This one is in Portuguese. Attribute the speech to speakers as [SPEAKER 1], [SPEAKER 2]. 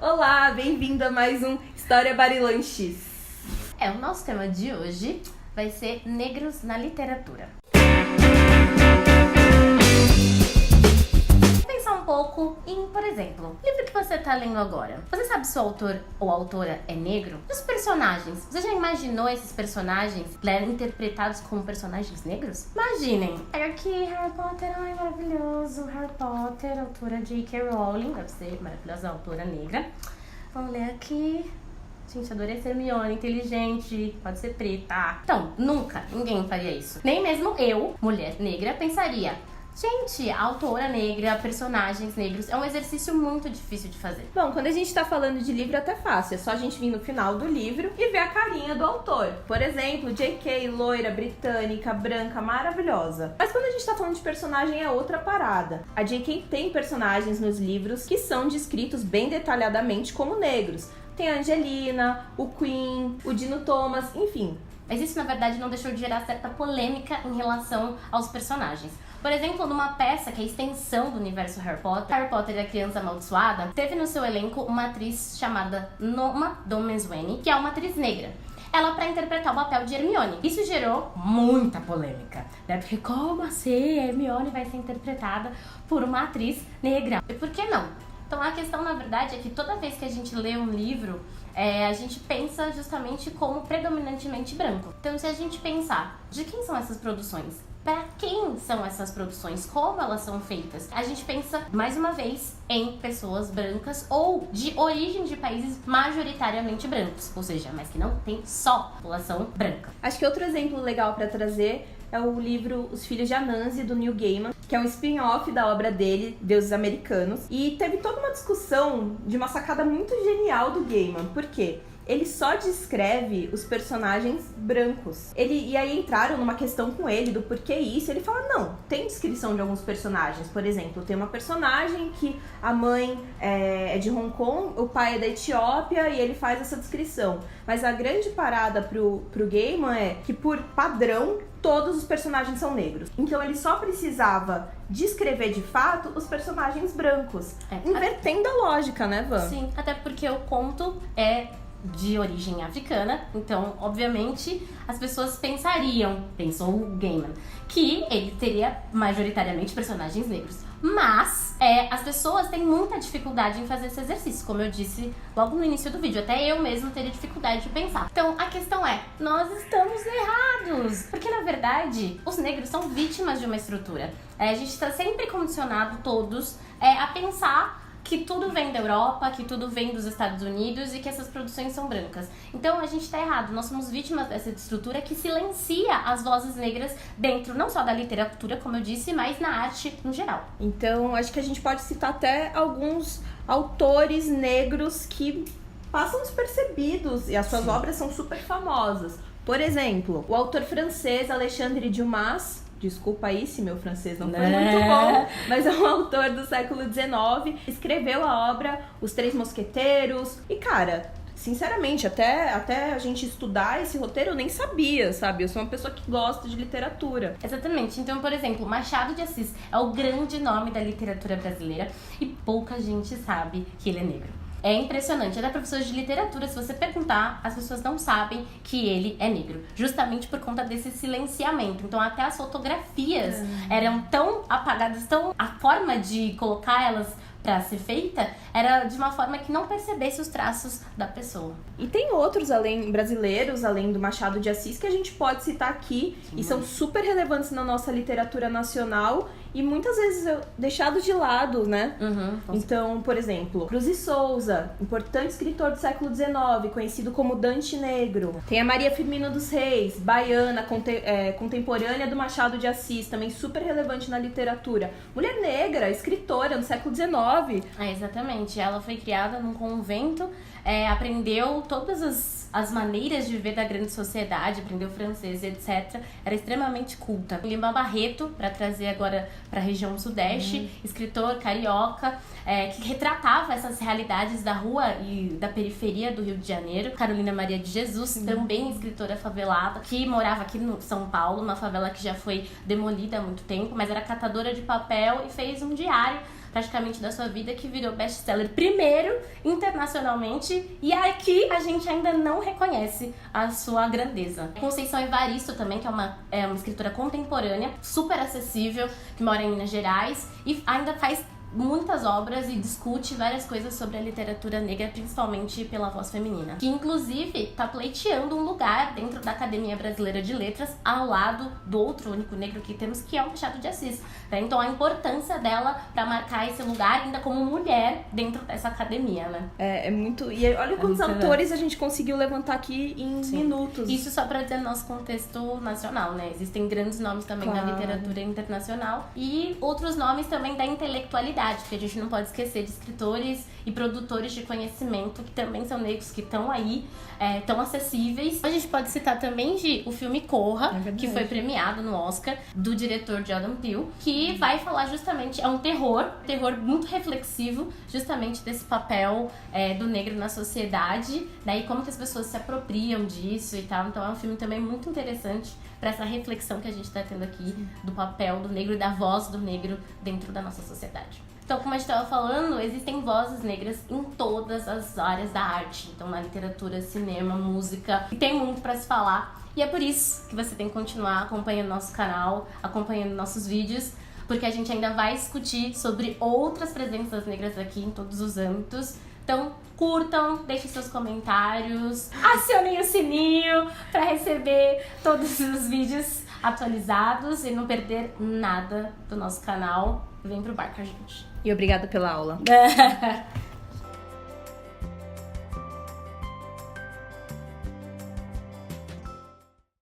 [SPEAKER 1] Olá, bem-vindo a mais um História Barilã X.
[SPEAKER 2] O nosso tema de hoje vai ser negros na literatura. Vou pensar um pouco em, por exemplo, o livro que você está lendo agora. Você sabe se o autor ou a autora é negro? Os personagens, você já imaginou esses personagens interpretados como personagens negros? Imaginem. Aqui, Harry Potter, ai, maravilhoso. Harry Potter, autora J.K. Rowling, deve ser maravilhosa autora negra. Vamos ler aqui. Gente, adorei ser Hermione, inteligente, pode ser preta. Então, nunca ninguém faria isso. Nem mesmo eu, mulher negra, pensaria: gente, autora negra, personagens negros, é um exercício muito difícil de fazer.
[SPEAKER 1] Bom, quando a gente tá falando de livro é até fácil, é só a gente vir no final do livro e ver a carinha do autor. Por exemplo, J.K., loira, britânica, branca, maravilhosa. Mas quando a gente tá falando de personagem é outra parada. A J.K. tem personagens nos livros que são descritos bem detalhadamente como negros. Tem a Angelina, o Queen, o Dino Thomas, enfim.
[SPEAKER 2] Mas isso, na verdade, não deixou de gerar certa polêmica em relação aos personagens. Por exemplo, numa peça que é a extensão do universo Harry Potter e a Criança Amaldiçoada, teve no seu elenco uma atriz chamada Noma Dumezweni, que é uma atriz negra. Ela para interpretar o papel de Hermione. Isso gerou muita polêmica, né? Porque como assim Hermione vai ser interpretada por uma atriz negra? E por que não? Então a questão, na verdade, é que toda vez que a gente lê um livro, a gente pensa justamente como predominantemente branco. Então, se a gente pensar de quem são essas produções, para quem são essas produções, como elas são feitas, a gente pensa, mais uma vez, em pessoas brancas ou de origem de países majoritariamente brancos, ou seja, mas que não tem só população branca.
[SPEAKER 1] Acho que outro exemplo legal para trazer é o livro Os Filhos de Anansi, do Neil Gaiman, que é um spin-off da obra dele, Deuses Americanos. E teve toda uma discussão de uma sacada muito genial do Gaiman. Por quê? Ele só descreve os personagens brancos. E aí entraram numa questão com ele do porquê isso. Ele fala, não, tem descrição de alguns personagens. Por exemplo, tem uma personagem que a mãe é de Hong Kong, o pai é da Etiópia e ele faz essa descrição. Mas a grande parada pro Gaiman é que, por padrão, todos os personagens são negros. Então ele só precisava descrever de fato os personagens brancos. Invertendo a lógica, né, Van?
[SPEAKER 2] Sim, até porque o conto é de origem africana, então, obviamente, as pessoas pensou o Gaiman, que ele teria majoritariamente personagens negros. Mas as pessoas têm muita dificuldade em fazer esse exercício, como eu disse logo no início do vídeo. Até eu mesmo teria dificuldade de pensar. Então, a questão é, nós estamos errados. Porque, na verdade, os negros são vítimas de uma estrutura. A gente está sempre condicionado, todos, a pensar que tudo vem da Europa, que tudo vem dos Estados Unidos e que essas produções são brancas. Então a gente tá errado, nós somos vítimas dessa estrutura que silencia as vozes negras dentro não só da literatura, como eu disse, mas na arte no geral.
[SPEAKER 1] Então acho que a gente pode citar até alguns autores negros que passam despercebidos e as suas obras são super famosas. Por exemplo, o autor francês Alexandre Dumas, desculpa aí se meu francês não foi muito bom, mas é um autor do século XIX, escreveu a obra Os Três Mosqueteiros. E, cara, sinceramente, até a gente estudar esse roteiro, eu nem sabia, sabe? Eu sou uma pessoa que gosta de literatura.
[SPEAKER 2] Exatamente. Então, por exemplo, Machado de Assis é o grande nome da literatura brasileira e pouca gente sabe que ele é negro. É impressionante, até professores de literatura, se você perguntar, as pessoas não sabem que ele é negro, justamente por conta desse silenciamento. Então até as fotografias eram tão apagadas, a forma de colocar elas pra ser feita era de uma forma que não percebesse os traços da pessoa.
[SPEAKER 1] E tem outros brasileiros, além do Machado de Assis, que a gente pode citar aqui. Sim, e são super relevantes na nossa literatura nacional e muitas vezes deixados de lado, né? Então, por exemplo, Cruz e Souza, importante escritor do século XIX, conhecido como Dante Negro. Tem a Maria Firmina dos Reis, baiana, contemporânea do Machado de Assis, também super relevante na literatura. Mulher negra, escritora no século XIX.
[SPEAKER 2] Exatamente. Ela foi criada num convento, aprendeu todas as maneiras de viver da grande sociedade, aprendeu francês, etc. Era extremamente culta. Lima Barreto, para trazer agora para a região sudeste, escritor carioca, que retratava essas realidades da rua e da periferia do Rio de Janeiro. Carolina Maria de Jesus, também escritora favelada, que morava aqui no São Paulo, uma favela que já foi demolida há muito tempo, mas era catadora de papel e fez um diário praticamente da sua vida, que virou best-seller primeiro internacionalmente, e aqui a gente ainda não reconhece a sua grandeza. Conceição Evaristo também, que é uma escritora contemporânea, super acessível, que mora em Minas Gerais e ainda faz muitas obras e discute várias coisas sobre a literatura negra, principalmente pela voz feminina. Que, inclusive, tá pleiteando um lugar dentro da Academia Brasileira de Letras, ao lado do outro único negro que temos, que é o Machado de Assis. Né? Então, a importância dela para marcar esse lugar, ainda como mulher, dentro dessa academia, né?
[SPEAKER 1] É muito... E olha quantos autores a gente conseguiu levantar aqui em minutos.
[SPEAKER 2] Isso só para dizer nosso contexto nacional, né? Existem grandes nomes também da literatura internacional e outros nomes também da intelectualidade, porque a gente não pode esquecer de escritores e produtores de conhecimento que também são negros, que estão aí, tão acessíveis. A gente pode citar também o filme Corra, que foi premiado no Oscar, do diretor Jordan Peele, que vai falar justamente, é um terror muito reflexivo, justamente desse papel do negro na sociedade, né, e como que as pessoas se apropriam disso e tal. Então é um filme também muito interessante para essa reflexão que a gente está tendo aqui do papel do negro e da voz do negro dentro da nossa sociedade. Então, como a gente estava falando, existem vozes negras em todas as áreas da arte. Então, na literatura, cinema, música, e tem muito para se falar. E é por isso que você tem que continuar acompanhando nosso canal, acompanhando nossos vídeos, porque a gente ainda vai discutir sobre outras presenças negras aqui em todos os âmbitos. Então, curtam, deixem seus comentários, acionem o sininho para receber todos os vídeos atualizados e não perder nada do nosso canal. Vem pro bar com a gente.
[SPEAKER 1] E obrigada pela aula.